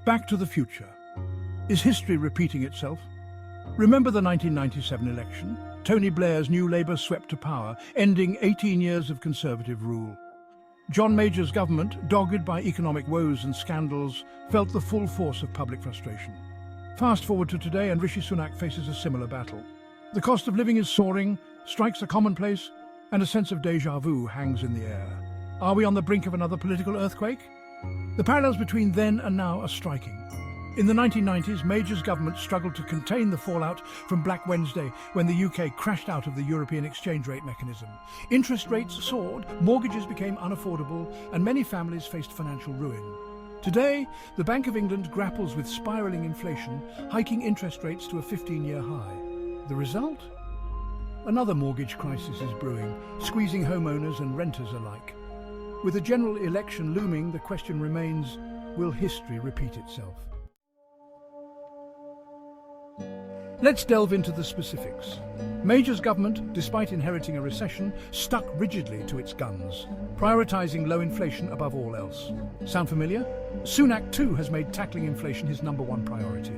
Back to the future. Is history repeating itself? Remember the 1997 election? Tony Blair's new Labour swept to power, ending 18 years of Conservative rule. John Major's government, dogged by economic woes and scandals, felt the full force of public frustration. Fast forward to today and Rishi Sunak faces a similar battle. The cost of living is soaring, strikes are commonplace, and a sense of déjà vu hangs in the air. Are we on the brink of another political earthquake? The parallels between then and now are striking. In the 1990s, Major's government struggled to contain the fallout from Black Wednesday when the UK crashed out of the European exchange rate mechanism. Interest rates soared, mortgages became unaffordable, and many families faced financial ruin. Today, the Bank of England grapples with spiralling inflation, hiking interest rates to a 15-year high. The result? Another mortgage crisis is brewing, squeezing homeowners and renters alike. With a general election looming, the question remains, will history repeat itself? Let's delve into the specifics. Major's government, despite inheriting a recession, stuck rigidly to its guns, prioritising low inflation above all else. Sound familiar? Sunak too has made tackling inflation his #1 priority.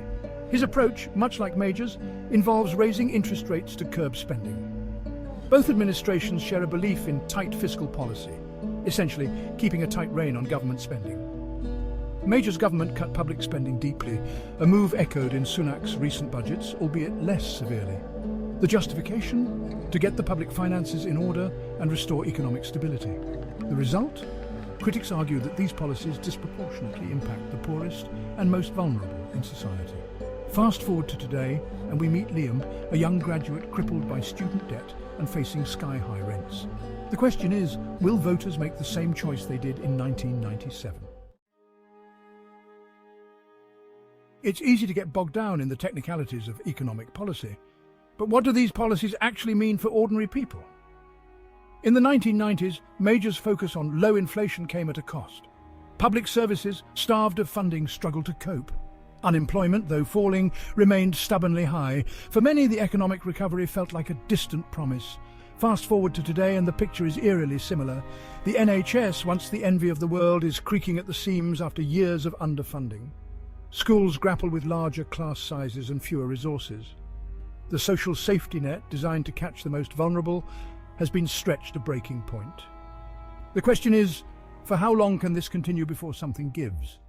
His approach, much like Major's, involves raising interest rates to curb spending. Both administrations share a belief in tight fiscal policy, essentially keeping a tight rein on government spending. Major's government cut public spending deeply, a move echoed in Sunak's recent budgets, albeit less severely. The justification? To get the public finances in order and restore economic stability. The result? Critics argue that these policies disproportionately impact the poorest and most vulnerable in society. Fast forward to today, and we meet Liam, a young graduate crippled by student debt and facing sky-high rents. The question is, will voters make the same choice they did in 1997? It's easy to get bogged down in the technicalities of economic policy. But what do these policies actually mean for ordinary people? In the 1990s, Major's focus on low inflation came at a cost. Public services, starved of funding, struggled to cope. Unemployment, though falling, remained stubbornly high. For many, the economic recovery felt like a distant promise. Fast forward to today and the picture is eerily similar. The NHS, once the envy of the world, is creaking at the seams after years of underfunding. Schools grapple with larger class sizes and fewer resources. The social safety net, designed to catch the most vulnerable, has been stretched to breaking point. The question is, for how long can this continue before something gives?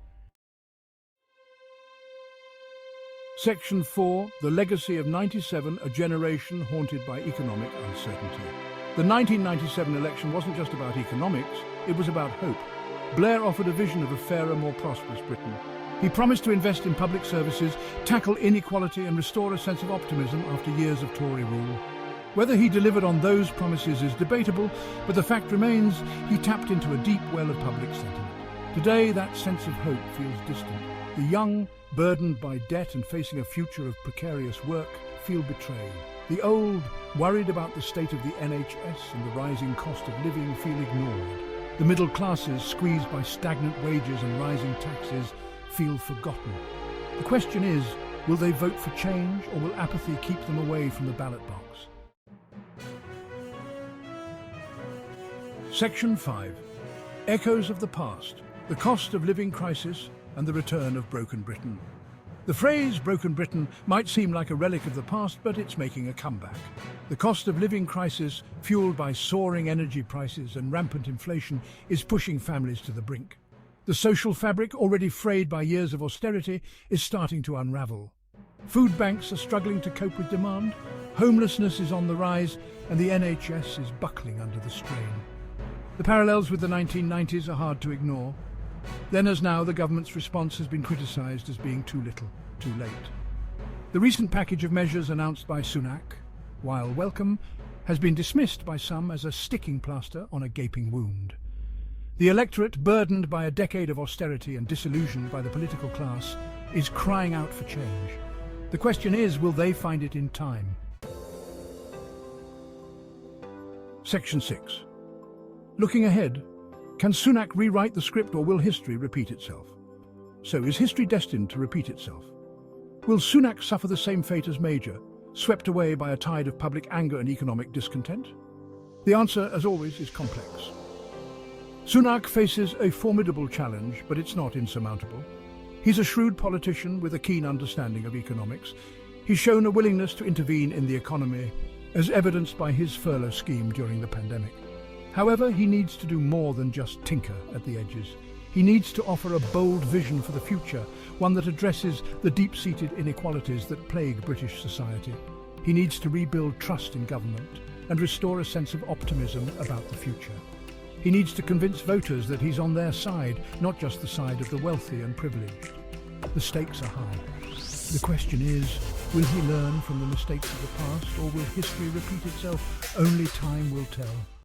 Section 4, The Legacy of 97, a generation haunted by economic uncertainty. The 1997 election wasn't just about economics, it was about hope. Blair offered a vision of a fairer, more prosperous Britain. He promised to invest in public services, tackle inequality and restore a sense of optimism after years of Tory rule. Whether he delivered on those promises is debatable, but the fact remains he tapped into a deep well of public sentiment. Today, that sense of hope feels distant. The young, burdened by debt and facing a future of precarious work, feel betrayed. The old, worried about the state of the NHS and the rising cost of living, feel ignored. The middle classes, squeezed by stagnant wages and rising taxes, feel forgotten. The question is, will they vote for change or will apathy keep them away from the ballot box? Section 5. Echoes of the past, the cost of living crisis and the return of broken Britain. The phrase broken Britain might seem like a relic of the past, but it's making a comeback. The cost of living crisis, fueled by soaring energy prices and rampant inflation, is pushing families to the brink. The social fabric, already frayed by years of austerity, is starting to unravel. Food banks are struggling to cope with demand, homelessness is on the rise, and the NHS is buckling under the strain. The parallels with the 1990s are hard to ignore. Then as now, the government's response has been criticised as being too little, too late. The recent package of measures announced by Sunak, while welcome, has been dismissed by some as a sticking plaster on a gaping wound. The electorate, burdened by a decade of austerity and disillusioned by the political class, is crying out for change. The question is, will they find it in time? Section 6. Looking ahead, can Sunak rewrite the script or will history repeat itself? So is history destined to repeat itself? Will Sunak suffer the same fate as Major, swept away by a tide of public anger and economic discontent? The answer, as always, is complex. Sunak faces a formidable challenge, but it's not insurmountable. He's a shrewd politician with a keen understanding of economics. He's shown a willingness to intervene in the economy, as evidenced by his furlough scheme during the pandemic. However, he needs to do more than just tinker at the edges. He needs to offer a bold vision for the future, one that addresses the deep-seated inequalities that plague British society. He needs to rebuild trust in government and restore a sense of optimism about the future. He needs to convince voters that he's on their side, not just the side of the wealthy and privileged. The stakes are high. The question is, will he learn from the mistakes of the past, or will history repeat itself? Only time will tell.